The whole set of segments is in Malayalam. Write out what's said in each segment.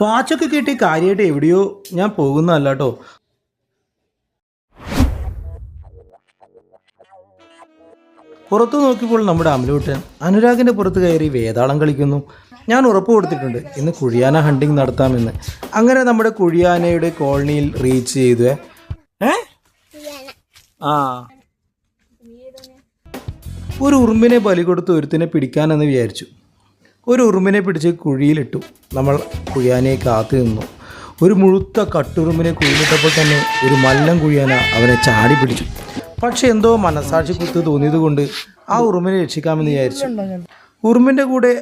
വാച്ചൊക്കെ കിട്ടി കാര്യമായിട്ട് എവിടെയോ ഞാൻ പോകുന്നതല്ല കേട്ടോ. പുറത്തു നോക്കിയപ്പോൾ നമ്മുടെ അമലൂട്ടൻ അനുരാഗിൻ്റെ പുറത്ത് കയറി വേതാളം കളിക്കുന്നു. ഞാൻ ഉറപ്പ് കൊടുത്തിട്ടുണ്ട് ഇന്ന് കുഴിയാന ഹണ്ടിങ് നടത്താമെന്ന്. അങ്ങനെ നമ്മുടെ കുഴിയാനയുടെ കോളനിയിൽ റീച്ച് ചെയ്തു. ഒരു ഉറുമ്പിനെ ബലി കൊടുത്ത് ഒരുത്തിനെ പിടിക്കാനെന്ന് വിചാരിച്ചു. ഒരു ഉറുമ്പിനെ പിടിച്ച് കുഴിയിലിട്ടു. നമ്മൾ കുഴിയാനയെ കാത്തു നിന്നു. ഒരു മുഴുത്ത കട്ടുറുമ്പിനെ കുഴിയിലിട്ടപ്പോൾ തന്നെ ഒരു മല്ലം കുഴിയാന അവനെ ചാടി പിടിച്ചു. പക്ഷെ എന്തോ മനസാക്ഷി കുത്ത് തോന്നിയത് കൊണ്ട് ആ ഉറുമ്പിനെ രക്ഷിക്കാമെന്ന് വിചാരിച്ചു. ഉറുമ്പിൻ്റെ കൂടെ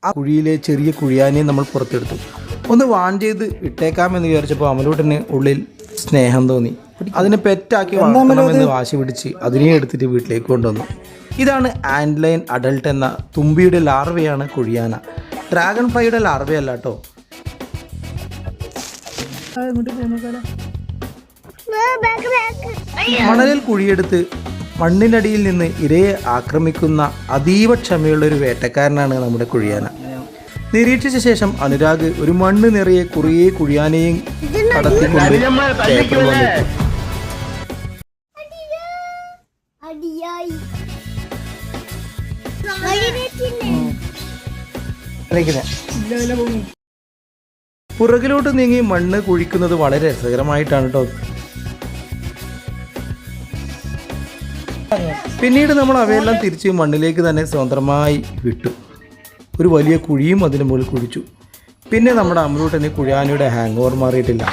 ആ കുഴിയിലെ ചെറിയ കുഴിയാനയെ നമ്മൾ പുറത്തെടുത്തു. ഒന്ന് വാൺ ചെയ്ത് ഇട്ടേക്കാമെന്ന് വിചാരിച്ചപ്പോൾ അമലൂട്ടന് ഉള്ളിൽ സ്നേഹം തോന്നി. അതിനെ പെറ്റാക്കി വളർത്തണമെന്ന് വാശി പിടിച്ച് അതിനെ എടുത്തിട്ട് വീട്ടിലേക്ക് കൊണ്ടുവന്നു. ഇതാണ് ആൻഡ്ലൈൻ അഡൾട്ട് എന്ന തുമ്പിയുടെ ലാർവയാണ് കുഴിയാന. ഡ്രാഗൺ ഫ്ലൈയുടെ ലാർവയല്ല കേട്ടോ. മണലിൽ കുഴിയെടുത്ത് മണ്ണിനടിയിൽ നിന്ന് ഇരയെ ആക്രമിക്കുന്ന അതീവ ക്ഷമയുള്ള ഒരു വേട്ടക്കാരനാണ് നമ്മുടെ കുഴിയാന. നിരീക്ഷിച്ച ശേഷം അനുരാഗ് ഒരു മണ്ണ് നിറയെ കുറേ കുഴിയാനയും കടത്തിക്കൊണ്ട് പേപ്പർ വന്നിട്ടു. പുറകിലോട്ട് നീങ്ങി മണ്ണ് കുഴിക്കുന്നത് വളരെ രസകരമായിട്ടാണ് കേട്ടോ. പിന്നീട് നമ്മൾ അവയെല്ലാം തിരിച്ച് മണ്ണിലേക്ക് തന്നെ സ്വതന്ത്രമായി വിട്ടു. ഒരു വലിയ കുഴിയും അതിന് മുകളിൽ കുഴിച്ചു. പിന്നെ നമ്മുടെ അമലൂട്ടന് കുഴിയാനയുടെ ഹാങ് ഓവർ മാറിയിട്ടില്ല.